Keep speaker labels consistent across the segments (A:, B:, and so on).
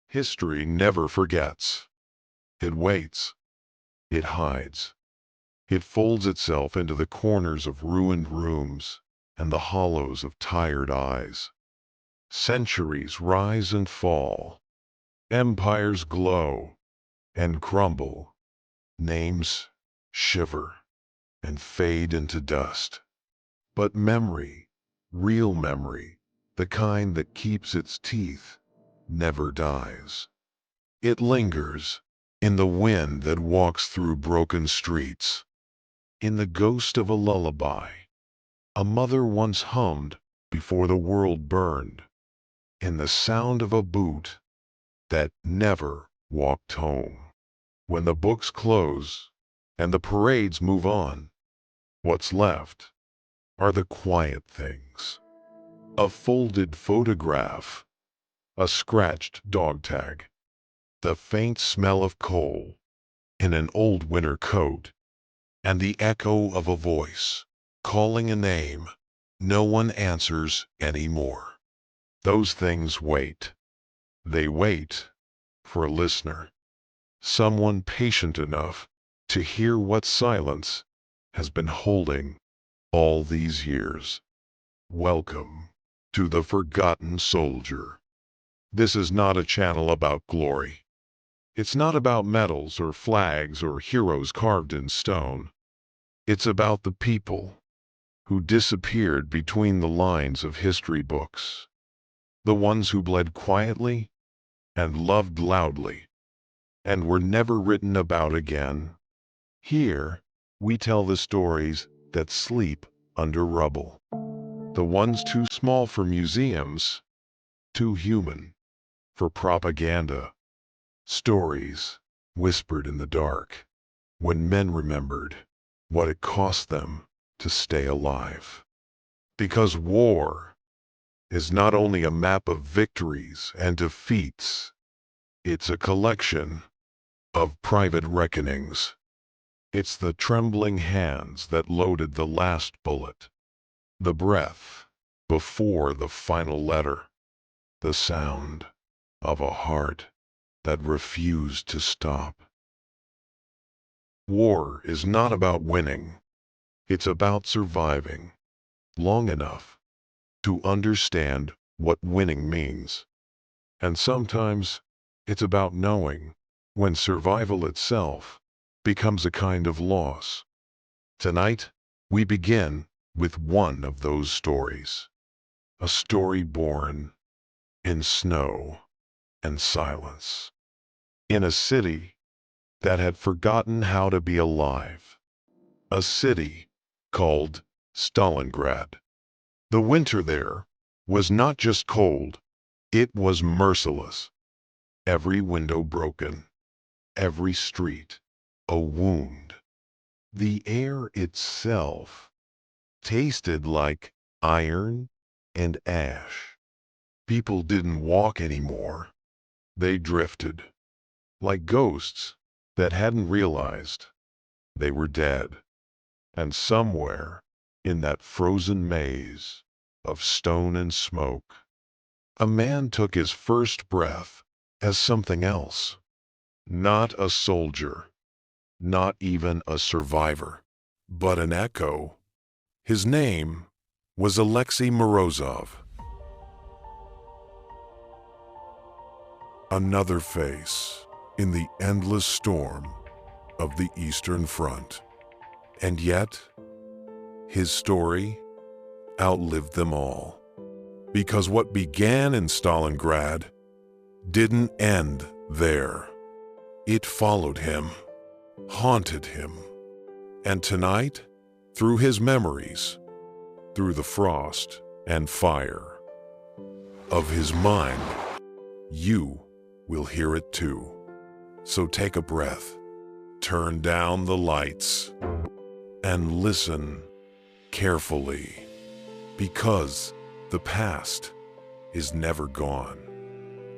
A: History never forgets. It waits. It hides. It folds itself into the corners of ruined rooms and the hollows of tired eyes. Centuries rise and fall. Empires glow and crumble. Names shiver and fade into dust. But memory, real memory, the kind that keeps its teeth, never dies. It lingers in the wind that walks through broken streets, in the ghost of a lullaby a mother once hummed before the world burned, in the sound of a boot that never walked home. When the books close and the parades move on, what's left are the quiet things. A folded photograph, a scratched dog tag, the faint smell of coal in an old winter coat, and the echo of a voice calling a name no one answers anymore. Those things wait. They wait for a listener, someone patient enough to hear what silence has been holding all these years. Welcome to the Forgotten Soldier. This is not a channel about glory. It's not about medals or flags or heroes carved in stone. It's about the people who disappeared between the lines of history books, the ones who bled quietly and loved loudly and were never written about again. Here, we tell the stories that sleep under rubble, the ones too small for museums, too human for propaganda. Stories whispered in the dark when men remembered what it cost them to stay alive. Because war is not only a map of victories and defeats, it's a collection of private reckonings. It's the trembling hands that loaded the last bullet, the breath before the final letter, the sound of a heart that refused to stop. War is not about winning. It's about surviving long enough to understand what winning means. And sometimes it's about knowing when survival itself becomes a kind of loss. Tonight, we begin with one of those stories. A story born in snow and silence. In a city that had forgotten how to be alive. A city called Stalingrad. The winter there was not just cold, it was merciless. Every window broken, every street a wound. The air itself tasted like iron and ash. People didn't walk anymore. They drifted, like ghosts that hadn't realized they were dead. And somewhere in that frozen maze of stone and smoke, a man took his first breath as something else. Not a soldier, not even a survivor, but an echo. His name was Alexei Morozov. Another face in the endless storm of the Eastern Front. And yet, his story outlived them all. Because what began in Stalingrad didn't end there. It followed him, haunted him. And tonight, through his memories, through the frost and fire of his mind, you will hear it too. So take a breath, turn down the lights, and listen carefully, because the past is never gone.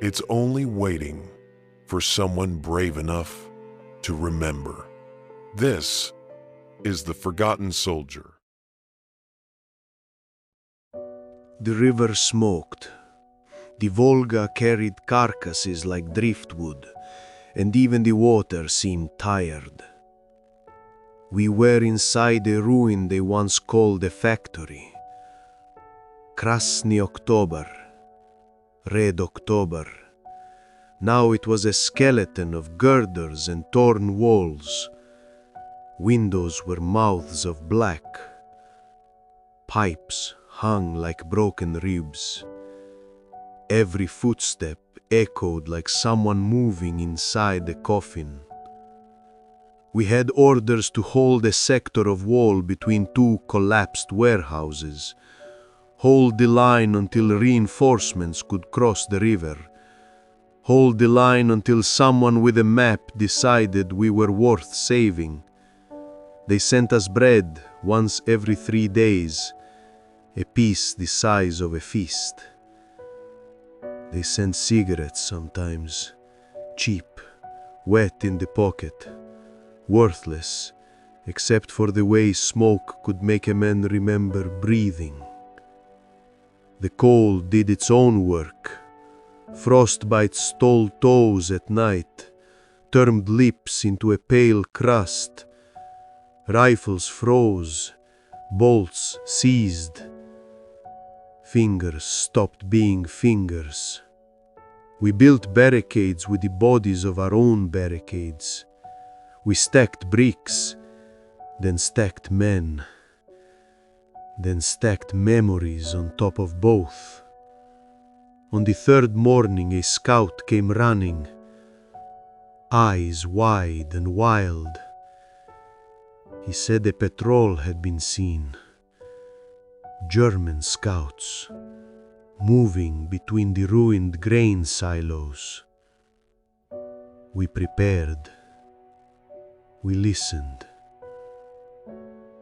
A: It's only waiting for someone brave enough to remember. This is The Forgotten Soldier.
B: The river smoked. The Volga carried carcasses like driftwood, and even the water seemed tired. We were inside a ruin they once called a factory. Krasny October, Red October. Now it was a skeleton of girders and torn walls. Windows were mouths of black. Pipes hung like broken ribs. Every footstep echoed like someone moving inside the coffin. We had orders to hold a sector of wall between two collapsed warehouses. Hold the line until reinforcements could cross the river. Hold the line until someone with a map decided we were worth saving. They sent us bread once every 3 days, a piece the size of a fist. They sent cigarettes sometimes, cheap, wet in the pocket, worthless, except for the way smoke could make a man remember breathing. The coal did its own work. Frostbite stole toes at night, turned lips into a pale crust. Rifles froze, bolts seized. Fingers stopped being fingers. We built barricades with the bodies of our own barricades. We stacked bricks, then stacked men, then stacked memories on top of both. On the third morning, a scout came running, eyes wide and wild. He said a patrol had been seen. German scouts, moving between the ruined grain silos. We prepared. We listened.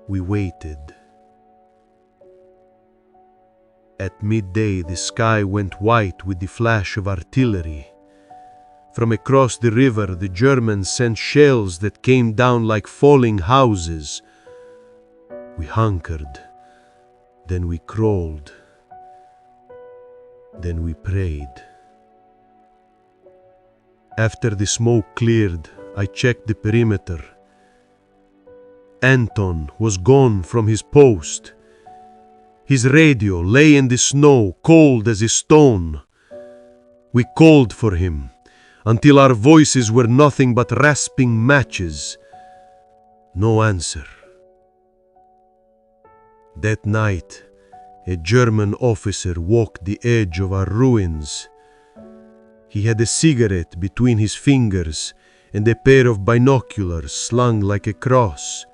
B: We waited. At midday, the sky went white with the flash of artillery. From across the river, the Germans sent shells that came down like falling houses. We hunkered. Then we crawled. Then we prayed. After the smoke cleared, I checked the perimeter. Anton was gone from his post. His radio lay in the snow, cold as a stone. We called for him, until our voices were nothing but rasping matches. No answer. That night, a German officer walked the edge of our ruins. He had a cigarette between his fingers and a pair of binoculars slung like a cross.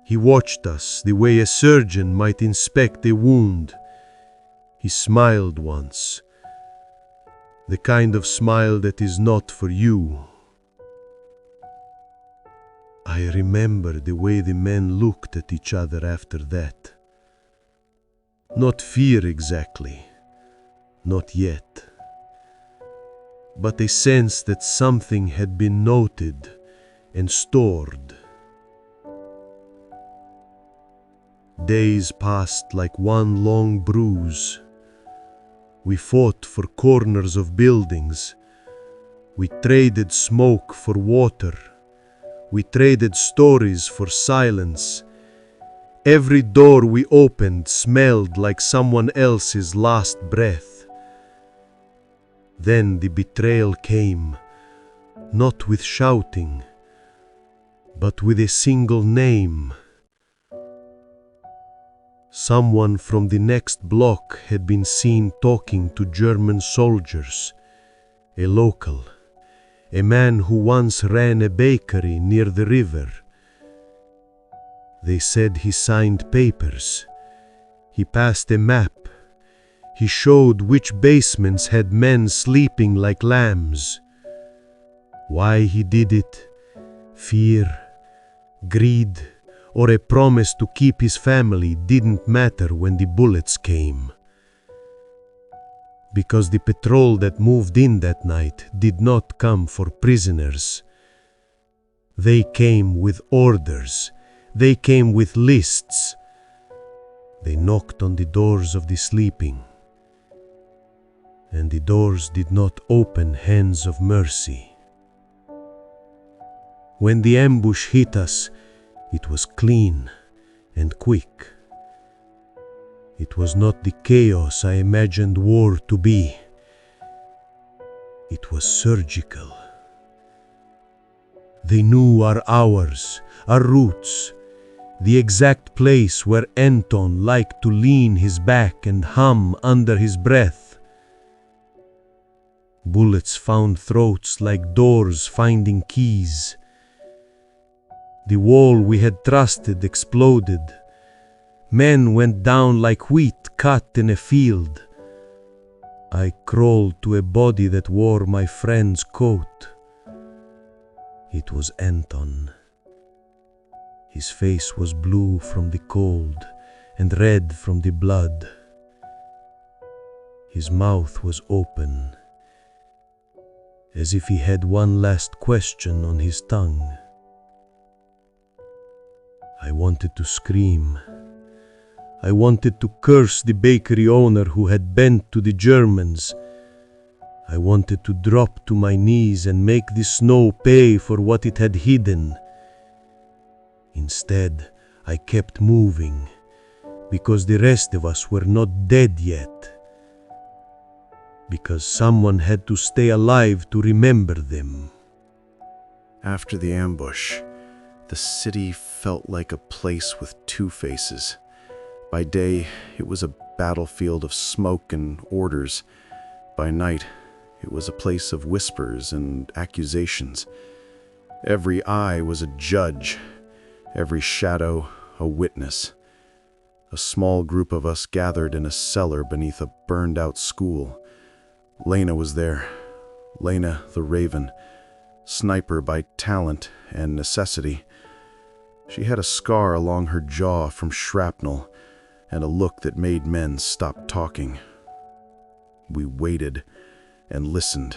B: He watched us the way a surgeon might inspect a wound. He smiled once, the kind of smile that is not for you. I remember the way the men looked at each other after that. Not fear exactly, not yet, but a sense that something had been noted and stored. Days passed like one long bruise. We fought for corners of buildings. We traded smoke for water. We traded stories for silence. Every door we opened smelled like someone else's last breath. Then the betrayal came, not with shouting, but with a single name. Someone from the next block had been seen talking to German soldiers, a local, a man who once ran a bakery near the river. They said he signed papers. He passed a map. He showed which basements had men sleeping like lambs. Why he did it? Fear, greed, or a promise to keep his family didn't matter when the bullets came. Because the patrol that moved in that night did not come for prisoners. They came with orders. They came with lists. They knocked on the doors of the sleeping. and the doors did not open hands of mercy. When the ambush hit us, it was clean and quick. It was not the chaos I imagined war to be. It was surgical. They knew our hours, our routes, the exact place where Anton liked to lean his back and hum under his breath. Bullets found throats like doors finding keys. The wall we had trusted exploded. Men went down like wheat cut in a field. I crawled to a body that wore my friend's coat. It was Anton. His face was blue from the cold and red from the blood. His mouth was open, as if he had one last question on his tongue. I wanted to scream. I wanted to curse the bakery owner who had bent to the Germans. I wanted to drop to my knees and make the snow pay for what it had hidden. Instead, I kept moving, because the rest of us were not dead yet. Because someone had to stay alive to remember them.
C: After the ambush, the city felt like a place with two faces. By day, it was a battlefield of smoke and orders. By night, it was a place of whispers and accusations. Every eye was a judge, every shadow a witness. A small group of us gathered in a cellar beneath a burned-out school. Lena was there, Lena the Raven, sniper by talent and necessity. She had a scar along her jaw from shrapnel and a look that made men stop talking. We waited and listened.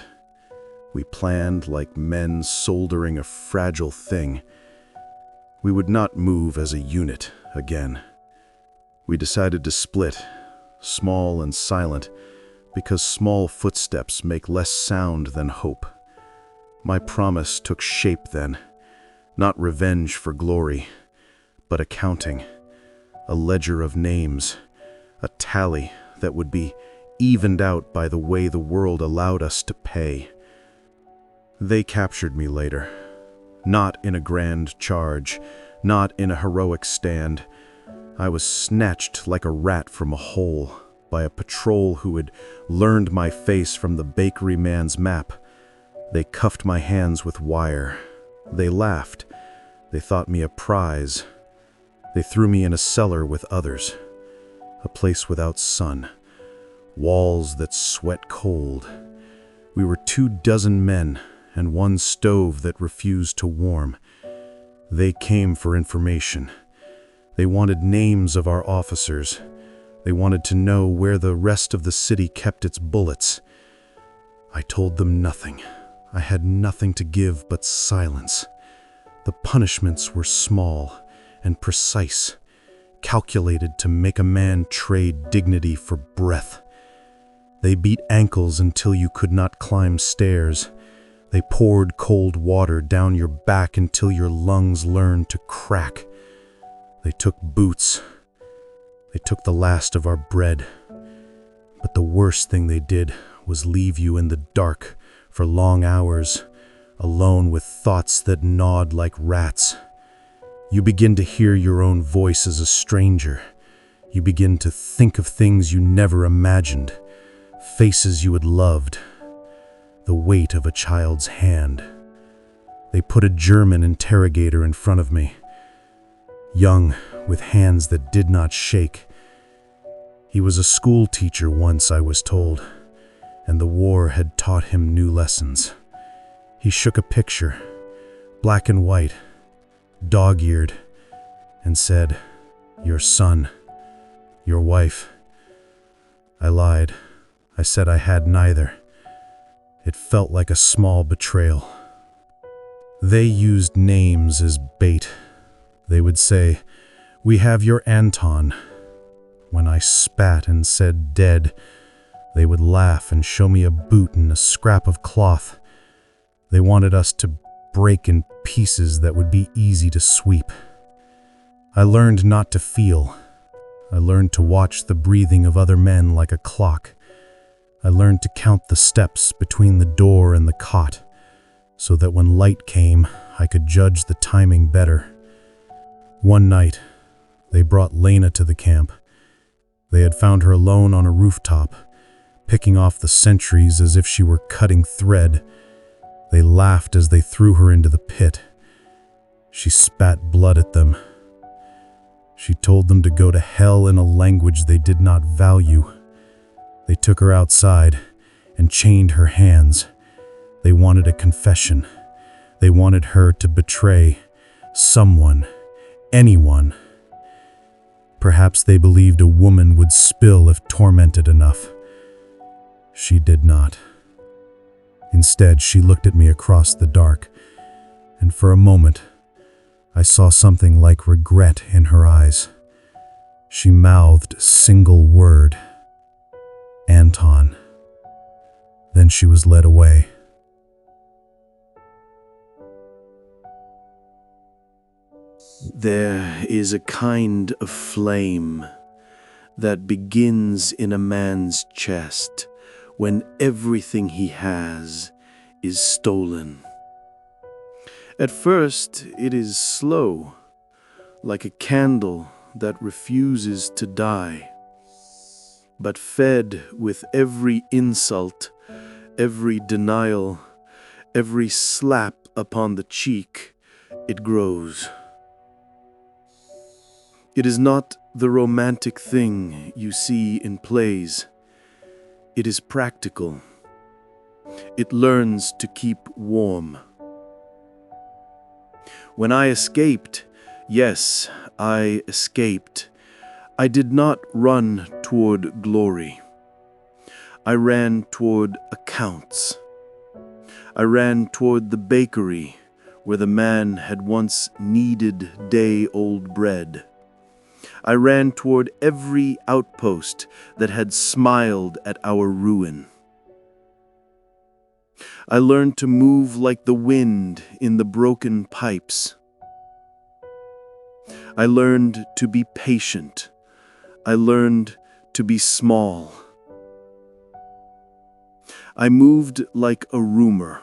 C: We planned like men soldering a fragile thing. We would not move as a unit again. We decided to split, small and silent, because small footsteps make less sound than hope. My promise took shape then, not revenge for glory, but accounting, a ledger of names, a tally that would be evened out by the way the world allowed us to pay. They captured me later, not in a grand charge, not in a heroic stand. I was snatched like a rat from a hole by a patrol who had learned my face from the bakery man's map. They cuffed my hands with wire. They laughed. They thought me a prize. They threw me in a cellar with others, a place without sun, walls that sweat cold. We were 24 men and one stove that refused to warm. They came for information. They wanted names of our officers. They wanted to know where the rest of the city kept its bullets. I told them nothing. I had nothing to give but silence. The punishments were small and precise, calculated to make a man trade dignity for breath. They beat ankles until you could not climb stairs. They poured cold water down your back until your lungs learned to crack. They took boots. They took the last of our bread. But the worst thing they did was leave you in the dark for long hours, alone with thoughts that gnawed like rats. You begin to hear your own voice as a stranger. You begin to think of things you never imagined, faces you had loved, the weight of a child's hand. They put a German interrogator in front of me, young, with hands that did not shake. He was a school teacher once, I was told, and the war had taught him new lessons. He shook a picture, black and white, dog-eared, and said, "Your son, your wife." I lied. I said I had neither. It felt like a small betrayal. They used names as bait. They would say, "We have your Anton." When I spat and said dead, They would laugh and show me a boot and a scrap of cloth. They wanted us to break in pieces that would be easy to sweep. I learned not to feel. I learned to watch the breathing of other men like a clock. I learned to count the steps between the door and the cot, so that when light came, I could judge the timing better. One night, they brought Lena to the camp. They had found her alone on a rooftop, picking off the sentries as if she were cutting thread. They laughed as they threw her into the pit. She spat blood at them. She told them to go to hell in a language they did not value. They took her outside and chained her hands. They wanted a confession. They wanted her to betray someone, anyone. Perhaps they believed a woman would spill if tormented enough. She did not. Instead, she looked at me across the dark, and for a moment, I saw something like regret in her eyes. She mouthed a single word, "Anton." Then she was led away.
B: There is a kind of flame that begins in a man's chest when everything he has is stolen. At first, it is slow, like a candle that refuses to die. But fed with every insult, every denial, every slap upon the cheek, it grows. It is not the romantic thing you see in plays. It is practical. It learns to keep warm. When I escaped, yes, I escaped, I did not run toward glory. I ran toward accounts. I ran toward the bakery where the man had once kneaded day-old bread. I ran toward every outpost that had smiled at our ruin. I learned to move like the wind in the broken pipes. I learned to be patient. I learned to be small. I moved like a rumor.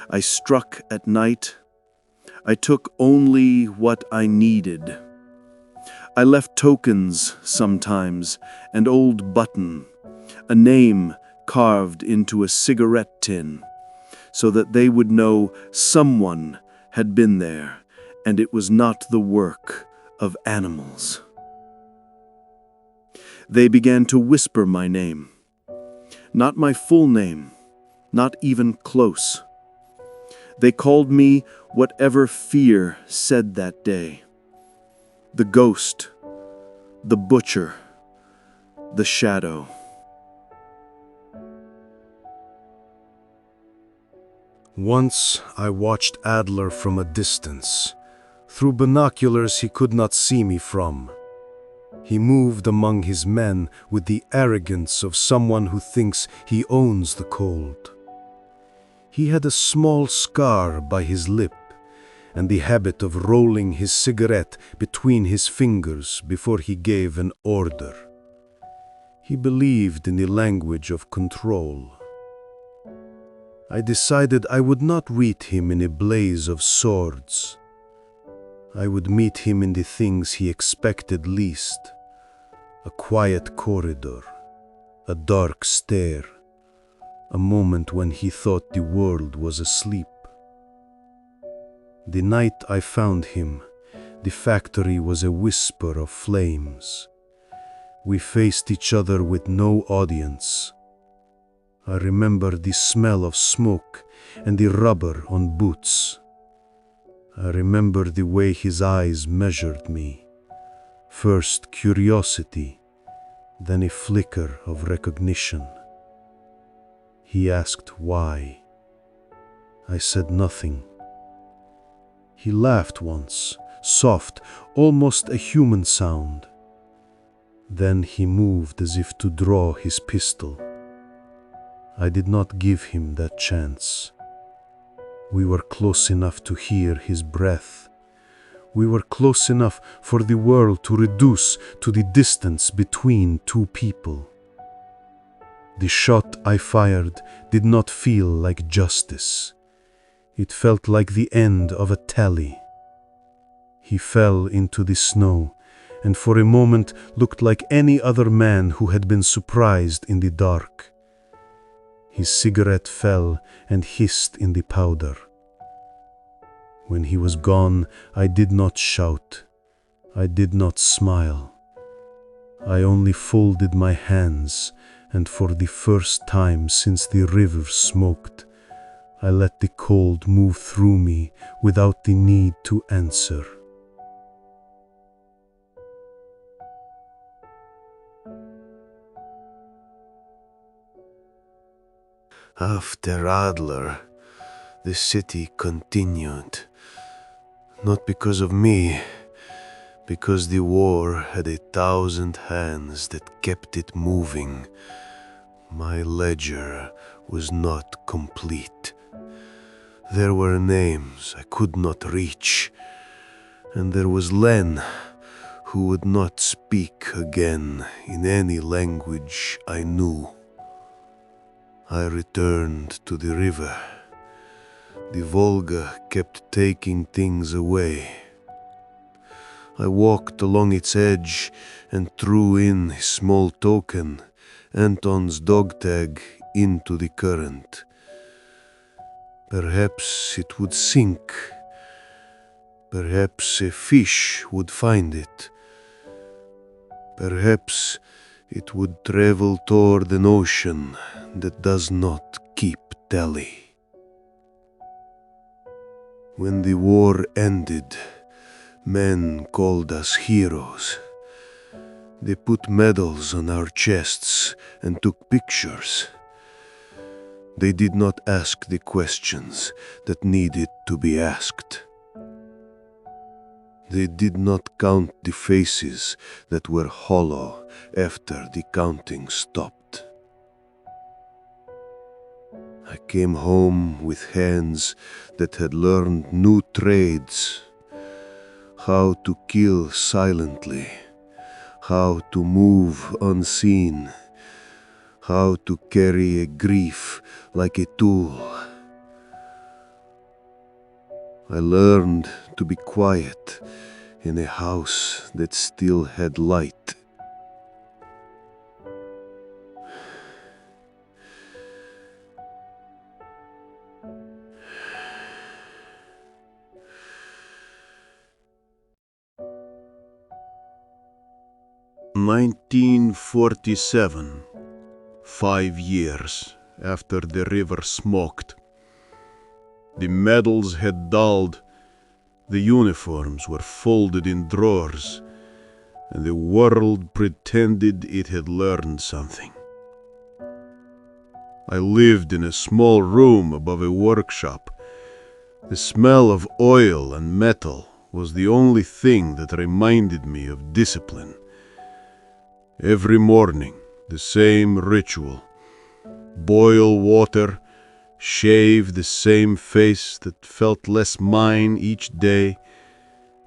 B: I struck at night. I took only what I needed. I left tokens sometimes, an old button, a name carved into a cigarette tin, so that they would know someone had been there, and it was not the work of animals. They began to whisper my name, not my full name, not even close. They called me whatever fear said that day. The ghost, the butcher, the shadow.
C: Once I watched Adler from a distance. Through binoculars he could not see me from. He moved among his men with the arrogance of someone who thinks he owns the cold. He had a small scar by his lip and the habit of rolling his cigarette between his fingers before he gave an order. He believed in the language of control. I decided I would not meet him in a blaze of swords. I would meet him in the things he expected least: a quiet corridor, a dark stair, a moment when he thought the world was asleep. The night I found him, the factory was a whisper of flames. We faced each other with no audience. I remember the smell of smoke and the rubber on boots. I remember the way his eyes measured me. First curiosity, then a flicker of recognition. He asked why. I said nothing. He laughed once, soft, almost a human sound.
B: Then he moved as if to draw his pistol. I did not give him that chance. We were close enough to hear his breath. We were close enough for the world to reduce to the distance between two people. The shot I fired did not feel like justice. It felt like the end of a tally. He fell into the snow, and for a moment looked like any other man who had been surprised in the dark. His cigarette fell and hissed in the powder. When he was gone, I did not shout. I did not smile. I only folded my hands, and for the first time since the river smoked, I let the cold move through me without the need to answer.
D: After Adler, the city continued. Not because of me, because the war had 1,000 hands that kept it moving. My ledger was not complete. There were names I could not reach, and there was Len, who would not speak again in any language I knew. I returned to the river. The Volga kept taking things away. I walked along its edge and threw in a small token, Anton's dog tag, into the current. Perhaps it would sink. Perhaps a fish would find it. Perhaps it would travel toward an ocean that does not keep tally. When the war ended, men called us heroes. They put medals on our chests and took pictures. They did not ask the questions that needed to be asked. They did not count the faces that were hollow after the counting stopped. I came home with hands that had learned new trades: how to kill silently, how to move unseen, how to carry a grief like a tool. I learned to be quiet in a house that still had light.
B: "1947, 5 years after the river smoked. The medals had dulled, the uniforms were folded in drawers, and the world pretended it had learned something. I lived in a small room above a workshop. The smell of oil and metal was the only thing that reminded me of discipline. Every morning, the same ritual: boil water, shave the same face that felt less mine each day,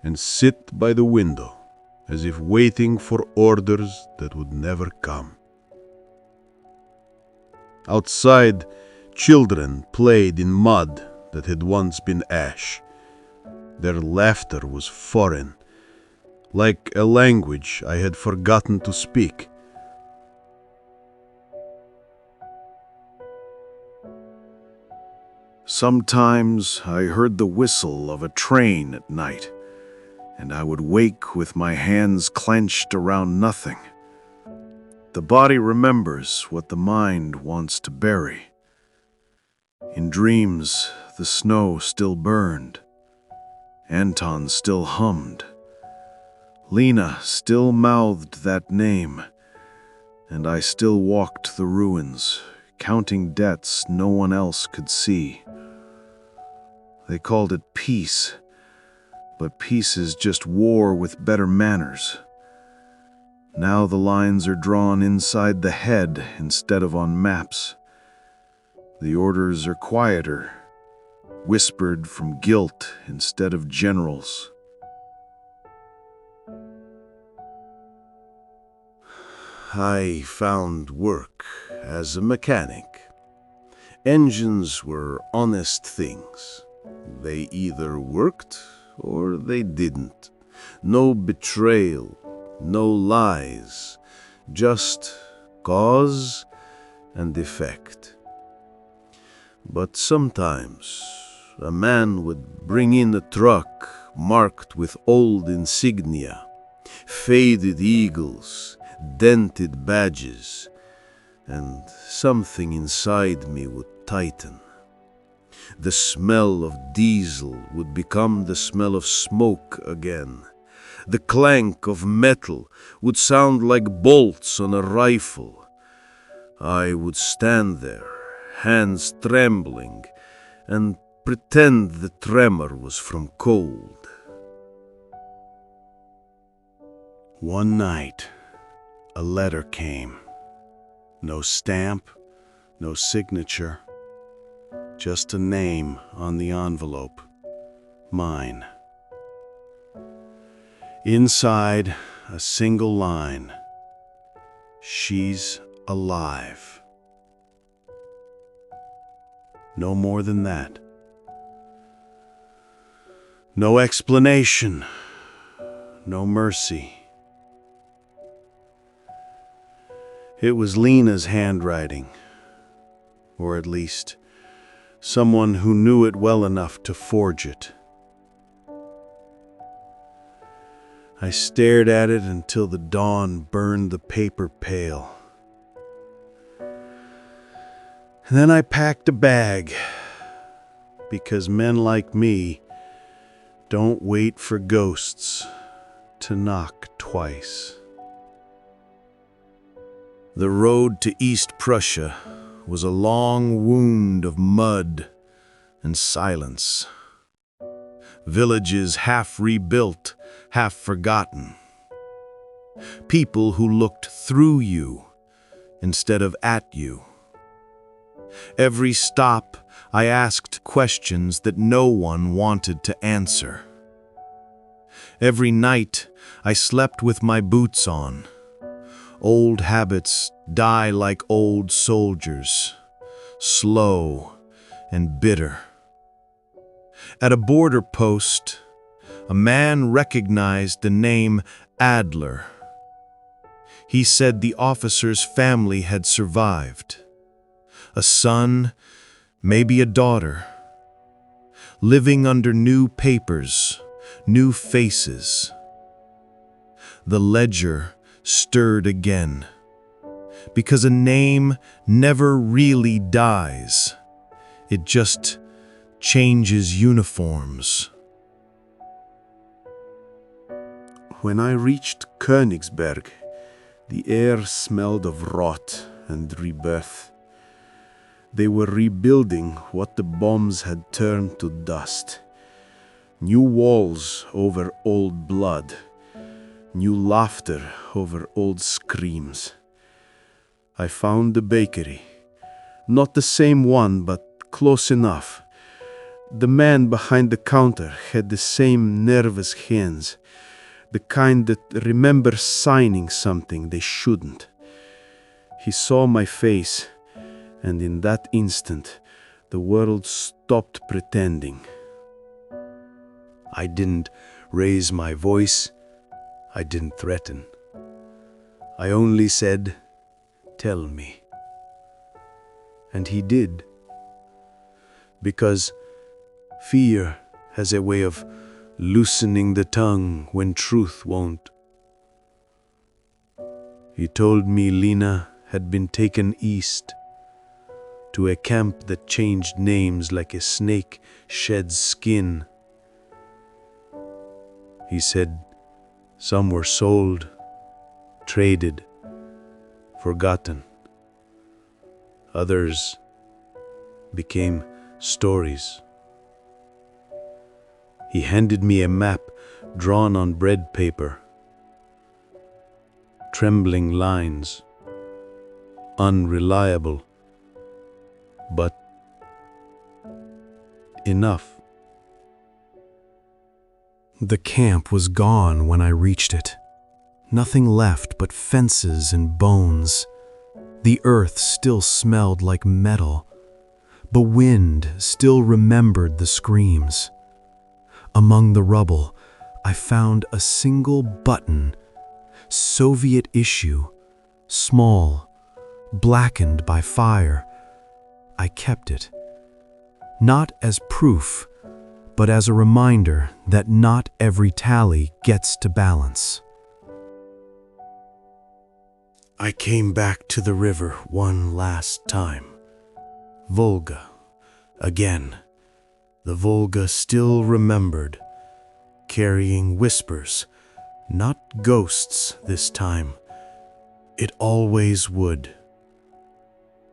B: and sit by the window as if waiting for orders that would never come. Outside, children played in mud that had once been ash. Their laughter was foreign, like a language I had forgotten to speak. Sometimes I heard the whistle of a train at night, and I would wake with my hands clenched around nothing. The body remembers what the mind wants to bury. In dreams, the snow still burned. Anton still hummed. Lena still mouthed that name, and I still walked the ruins, counting debts no one else could see. They called it peace, but peace is just war with better manners. Now the lines are drawn inside the head instead of on maps. The orders are quieter, whispered from guilt instead of generals.
C: I found work as a mechanic. Engines were honest things. They either worked or they didn't. No betrayal, no lies, just cause and effect. But sometimes a man would bring in a truck marked with old insignia, faded eagles, dented badges, and something inside me would tighten. The smell of diesel would become the smell of smoke again. The clank of metal would sound like bolts on a rifle. I would stand there, hands trembling, and pretend the tremor was from cold. One night, a letter came. No stamp, no signature, just a name on the envelope. Mine. Inside, a single line. She's alive. No more than that. No explanation, no mercy. It was Lena's handwriting, or at least someone who knew it well enough to forge it. I stared at it until the dawn burned the paper pale. And then I packed a bag, because men like me don't wait for ghosts to knock twice. The road to East Prussia was a long wound of mud and silence. Villages half rebuilt, half forgotten. People who looked through you instead of at you. Every stop, I asked questions that no one wanted to answer. Every night, I slept with my boots on. Old habits die like old soldiers, slow and bitter. At a border post, a man recognized the name Adler. He said the officer's family had survived. A son, maybe a daughter, living under new papers, new faces. The ledger stirred again, because a name never really dies. It just changes uniforms. When I reached Königsberg, the air smelled of rot and rebirth. They were rebuilding what the bombs had turned to dust. New walls over old blood. New laughter over old screams. I found the bakery. Not the same one, but close enough. The man behind the counter had the same nervous hands, the kind that remember signing something they shouldn't. He saw my face, and in that instant, the world stopped pretending. I didn't raise my voice. I didn't threaten. I only said, "Tell me." And he did. Because fear has a way of loosening the tongue when truth won't. He told me Lena had been taken east, to a camp that changed names like a snake sheds skin. He said some were sold, traded, forgotten. Others became stories. He handed me a map drawn on bread paper.
B: trembling lines, unreliable, but enough.
C: The camp was gone when I reached it. Nothing left but fences and bones. The earth still smelled like metal. The wind still remembered the screams. Among the rubble, I found a single button, Soviet issue, small, blackened by fire. I kept it, not as proof, but as a reminder that not every tally gets to balance. I came back to the river one last time. Volga, again. The Volga still remembered, carrying whispers, not ghosts this time. It always would.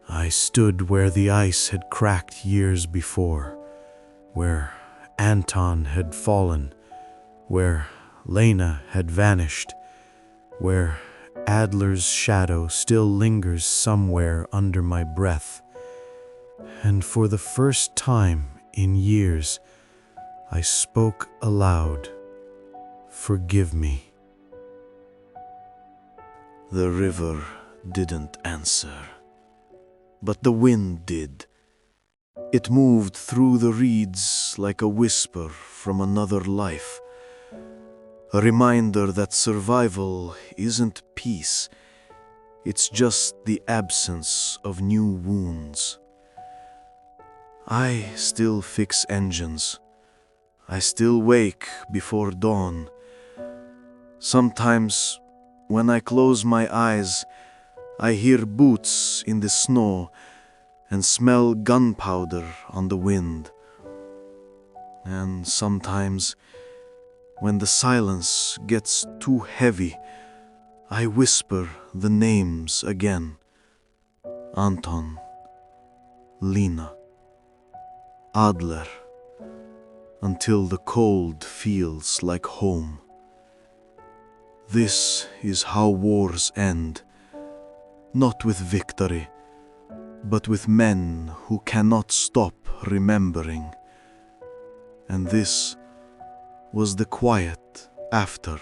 C: I stood where the ice had cracked years before, where Anton had fallen, where Lena had vanished, where Adler's shadow still lingers somewhere under my breath. And for the first time in years, I spoke aloud, "Forgive me." The river didn't answer, but the wind did. It moved through the reeds like a whisper from another life, a reminder that survival isn't peace, it's just the absence of new wounds. I still fix engines. I still wake before dawn. Sometimes, when I close my eyes, I hear boots in the snow and smell gunpowder on the wind. And sometimes, when the silence gets too heavy, I whisper the names again. Anton, Lena, Adler, until the cold feels like home. This is how wars end, not with victory, but with men who cannot stop remembering. And this was the quiet after.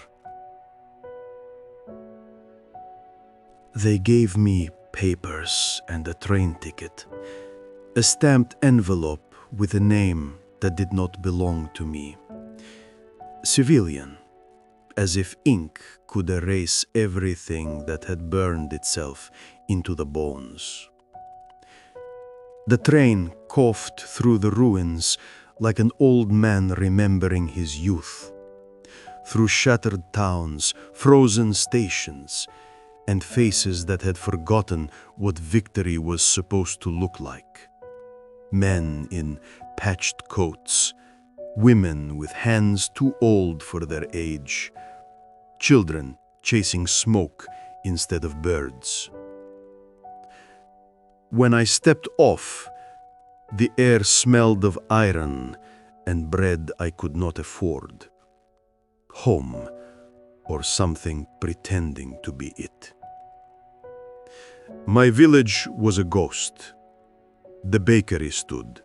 C: They gave me papers and a train ticket, a stamped envelope with a name that did not belong to me. Civilian, as if ink could erase everything that had burned itself into the bones. The train coughed through the ruins like an old man remembering his youth, through shattered towns, frozen stations, and faces that had forgotten what victory was supposed to look like. Men in patched coats, women with hands too old for their age, children chasing smoke instead of birds. When I stepped off, the air smelled of iron and bread I could not afford. Home, or something pretending to be it. My village was a ghost. The bakery stood,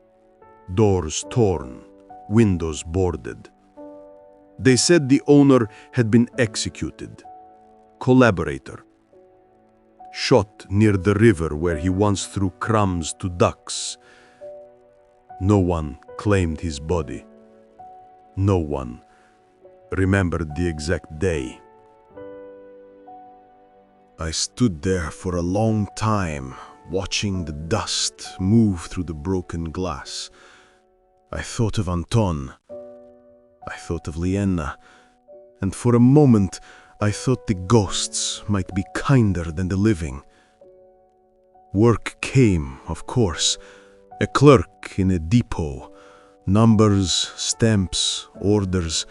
C: doors torn, windows boarded. They said the owner had been executed. Collaborator. Shot near the river where he once threw crumbs to ducks. No one claimed his body. No one remembered the exact day. I stood there for a long time, watching the dust move through the broken glass. I thought of Anton. I thought of Liena. And for a moment, I thought the ghosts might be kinder than the living. Work came, of course. A clerk in a depot. Numbers, stamps, orders.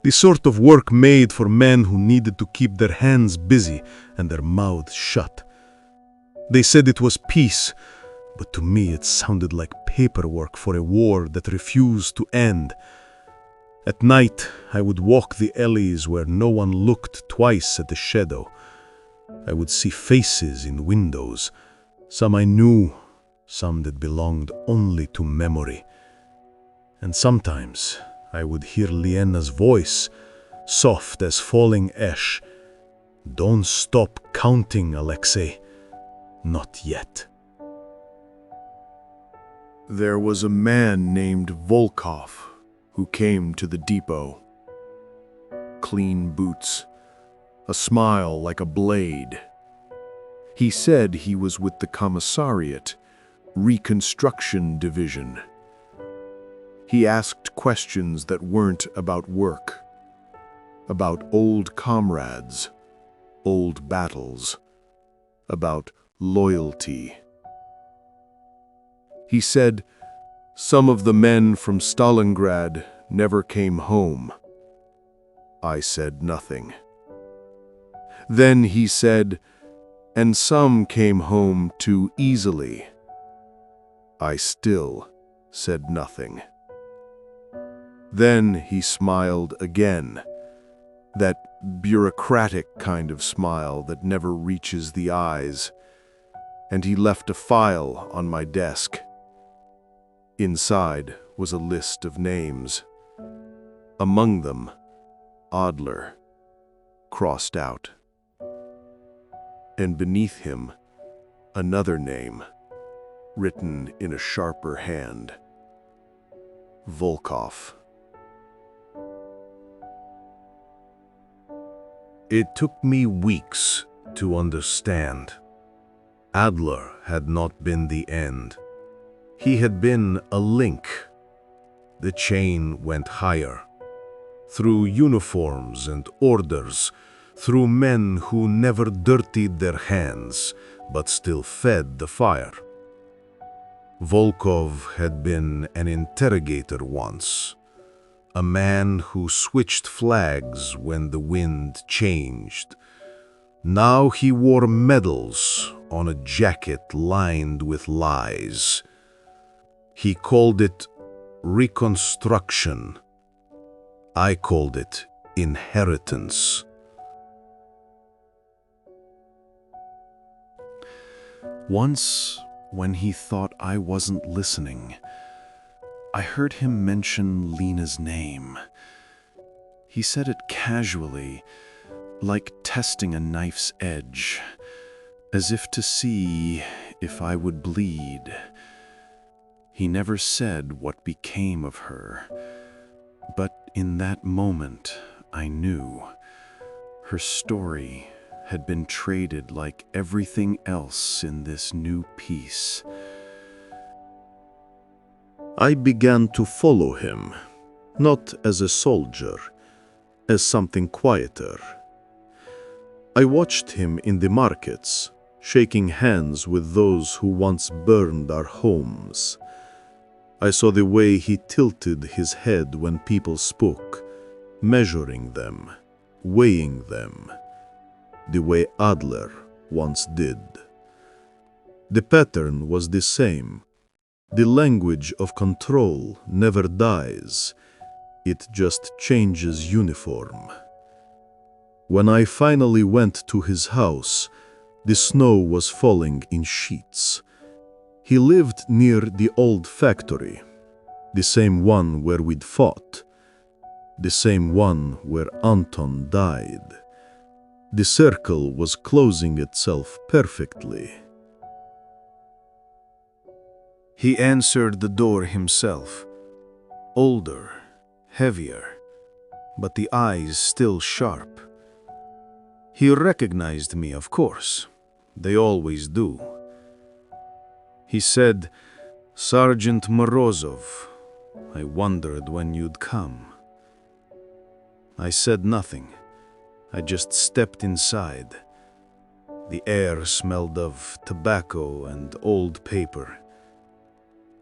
C: The sort of work made for men who needed to keep their hands busy and their mouths shut. They said it was peace, but to me it sounded like paperwork for a war that refused to end. At night, I would walk the alleys where no one looked twice at the shadow.
B: I would see faces in windows, some I knew, some that belonged only to memory. And sometimes I would hear Liena's voice, soft as falling ash. "Don't stop counting, Alexei. Not yet."
C: There was a man named Volkov who came to the depot. Clean boots, a smile like a blade. He said he was with the Commissariat, Reconstruction Division. He asked questions that weren't about work, about old comrades, old battles, about loyalty. He said, "Some of the men from Stalingrad never came home." I said nothing. Then he said, "And some came home too easily." I still said nothing. Then he smiled again, that bureaucratic kind of smile that never reaches the eyes, and he left a file on my desk. Inside was a list of names. Among them, Adler, crossed out. And beneath him, another name, written in a sharper hand. Volkov.
B: It took me weeks to understand. Adler had not been the end. He had been a link. The chain went higher. Through uniforms and orders, through men who never dirtied their hands, but still fed the fire. Volkov had been an interrogator once, a man who switched flags when the wind changed. Now he wore medals on a jacket lined with lies. He called it reconstruction. I called it inheritance. Once, when he thought I wasn't listening, I heard him mention Lena's name. He said it casually, like testing a knife's edge, as if to see if I would bleed. He never said what became of her, but in that moment I knew her story had been traded like everything else in this new piece. I began to follow him, not as a soldier, as something quieter. I watched him in the markets, shaking hands with those who once burned our homes. I saw the way he tilted his head when people spoke, measuring them, weighing them, the way Adler once did. The pattern was the same. The language of control never dies. It just changes uniform. When I finally went to his house, the snow was falling in sheets. He lived near the old factory, the same one where we'd fought, the same one where Anton died. The circle was closing itself perfectly. He answered the door himself, older, heavier, but the eyes still sharp. He recognized me, of course. They always do. He said, "Sergeant Morozov, I wondered when you'd come." I said nothing. I just stepped inside. The air smelled of tobacco and old paper.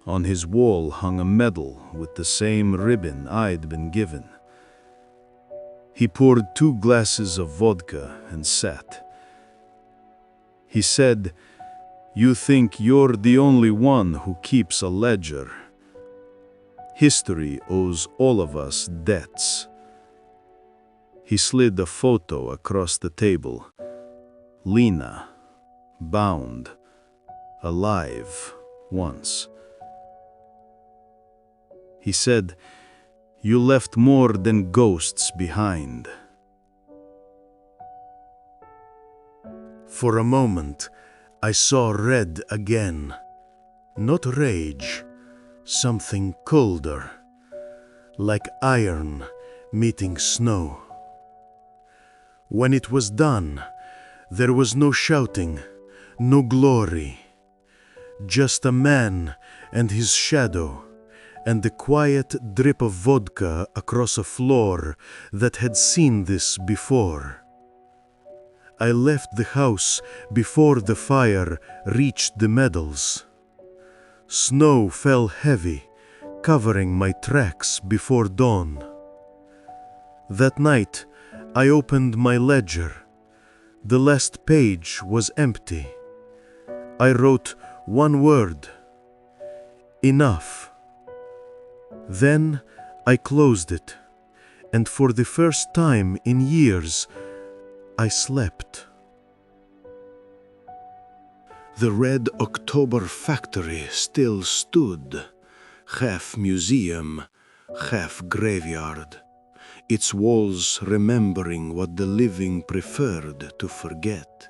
B: On his wall hung a medal with the same ribbon I'd been given. He poured 2 glasses of vodka and sat. He said, "You think you're the only one who keeps a ledger. History owes all of us debts." He slid a photo across the table.
C: Lena, bound, alive once. He said, "You left more than ghosts behind."
B: For a moment, I saw red again. Not rage, something colder, like iron meeting snow. When it was done, there was no shouting, no glory, just a man and his shadow, and the quiet drip of vodka across a floor that had seen this before. I left the house before the fire reached the meadows. Snow fell heavy, covering my tracks before dawn. That night, I opened my ledger. The last page was empty. I wrote one word: enough. Then I closed it, and for the first time in years, I slept. The Red October factory still stood, half museum, half graveyard, its walls remembering what the living preferred to forget.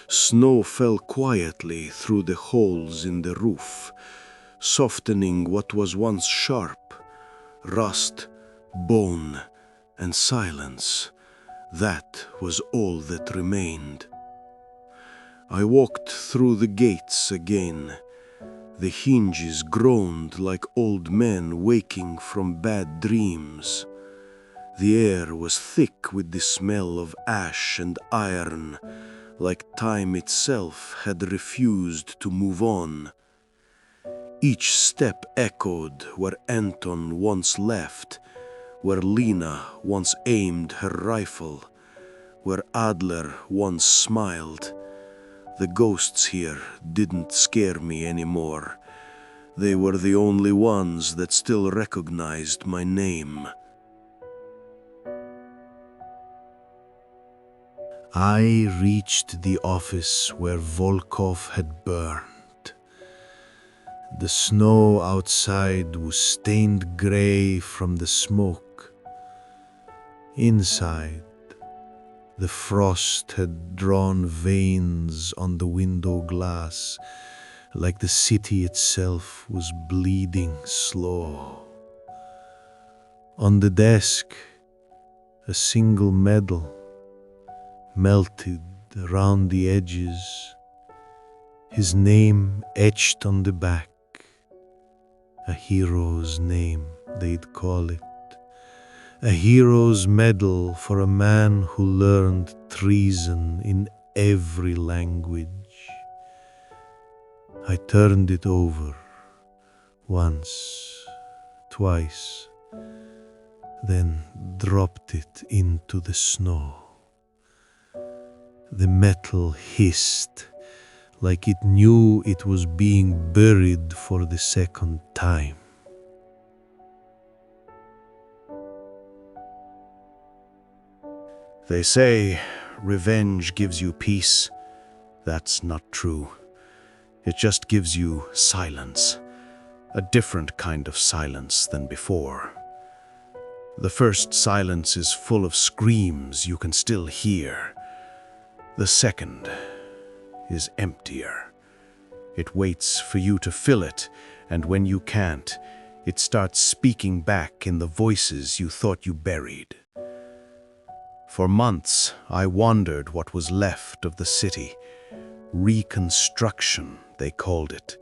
B: Snow fell quietly through the holes in the roof, softening what was once sharp: rust, bone, and silence. That was all that remained. I walked through the gates again. The hinges groaned like old men waking from bad dreams. The air was thick with the smell of ash and iron, like time itself had refused to move on. Each step echoed where Anton once left, where Lena once aimed her rifle, where Adler once smiled. The ghosts here didn't scare me anymore. They were the only ones that still recognized my name.
D: I reached the office where Volkov had burned. The snow outside was stained gray from the smoke. Inside, the frost had drawn veins on the window glass, like the city itself was bleeding slow. On the desk, a single medal, melted around the edges, his name etched on the back. A hero's name, they'd call it. A hero's medal for a man who learned treason in every language. I turned it over, once, twice, then dropped it into the snow. The metal hissed, like it knew it was being buried for the second time.
C: They say revenge gives you peace. That's not true. It just gives you silence, a different kind of silence than before. The first silence is full of screams you can still hear. The second is emptier. It waits for you to fill it, and when you can't, it starts speaking back in the voices you thought you buried. For months, I wandered what was left of the city. Reconstruction, they called it.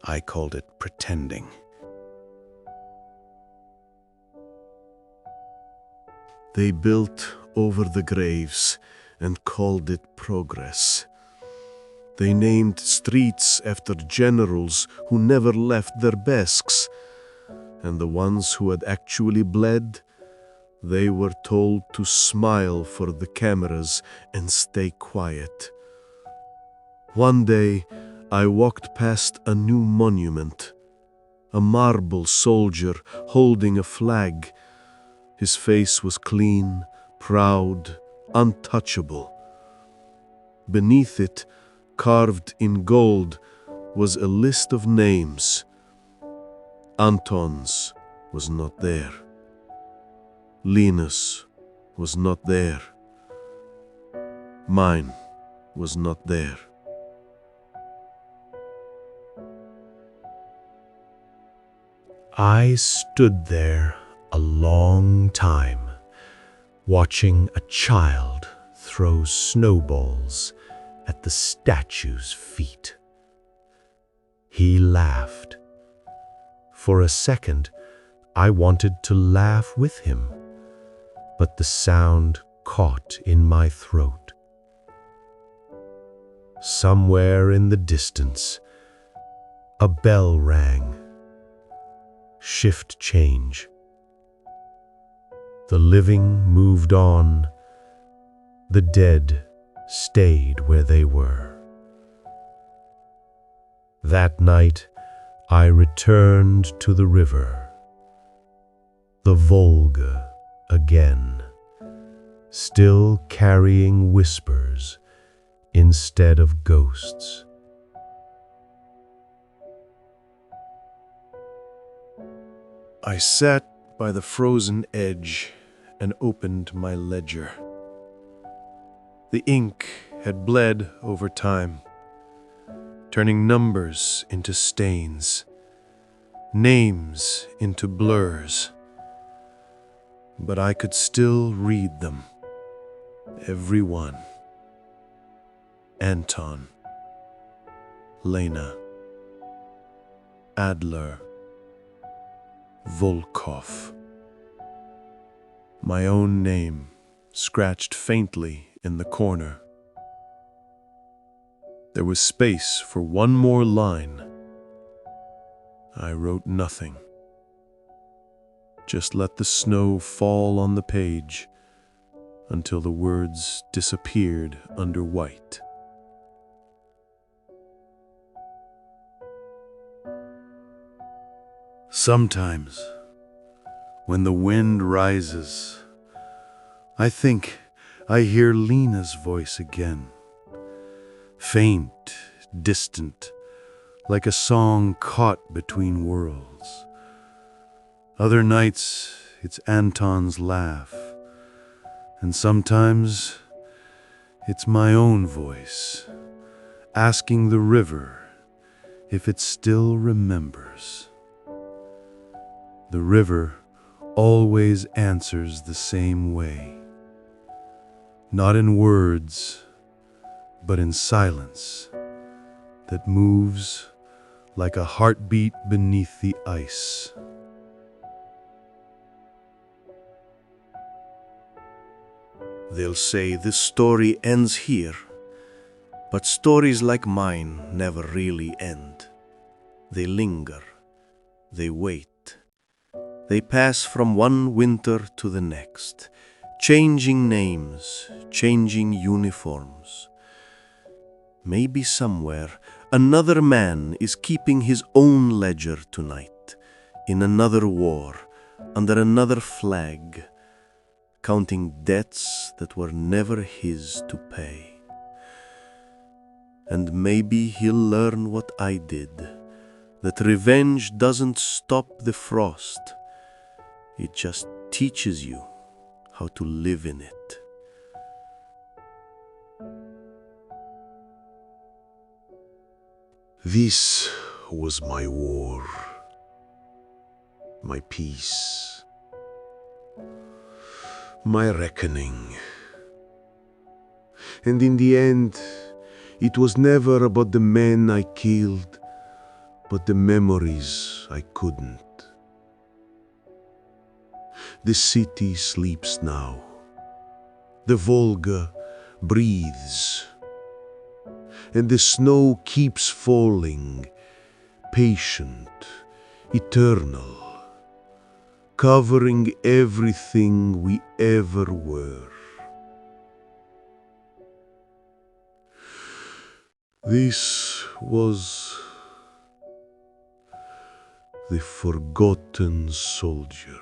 C: I called it pretending.
B: They built over the graves and called it progress. They named streets after generals who never left their desks, and the ones who had actually bled, they were told to smile for the cameras and stay quiet. One day, I walked past a new monument, a marble soldier holding a flag. His face was clean, proud, untouchable. Beneath it, carved in gold, was a list of names. Anton's was not there. Linus was not there. Mine was not there.
C: I stood there a long time, watching a child throw snowballs at the statue's feet. He laughed. For a second, I wanted to laugh with him, but the sound caught in my throat. Somewhere in the distance, a bell rang. Shift change. The living moved on. The dead stayed where they were. That night, I returned to the river, the Volga again, still carrying whispers instead of ghosts.
B: I sat by the frozen edge and opened my ledger. The ink had bled over time, turning numbers into stains, names into blurs. But I could still read them, every one. Anton, Lena, Adler, Volkov. My own name scratched faintly in the corner. There was space for one more line. I wrote nothing. Just let the snow fall on the page until the words disappeared under white. Sometimes, when the wind rises, I think I hear Lena's voice again. Faint, distant, like a song caught between worlds. Other nights, it's Anton's laugh, and sometimes it's my own voice, asking the river if it still remembers. The river always answers the same way, not in words, but in silence that moves like a heartbeat beneath the ice. They'll say this story ends here, but stories like mine never really end. They linger, they wait. They pass from one winter to the next, changing names, changing uniforms. Maybe somewhere another man is keeping his own ledger tonight, in another war, under another flag, counting debts that were never his to pay. And maybe he'll learn what I did, that revenge doesn't stop the frost. It just teaches you how to live in it. This was my war, my peace, my reckoning. And in the end, it was never about the men I killed, but the memories I couldn't. The city sleeps now. The Volga breathes. And the snow keeps falling, patient, eternal, covering everything we ever were. This was the forgotten soldier.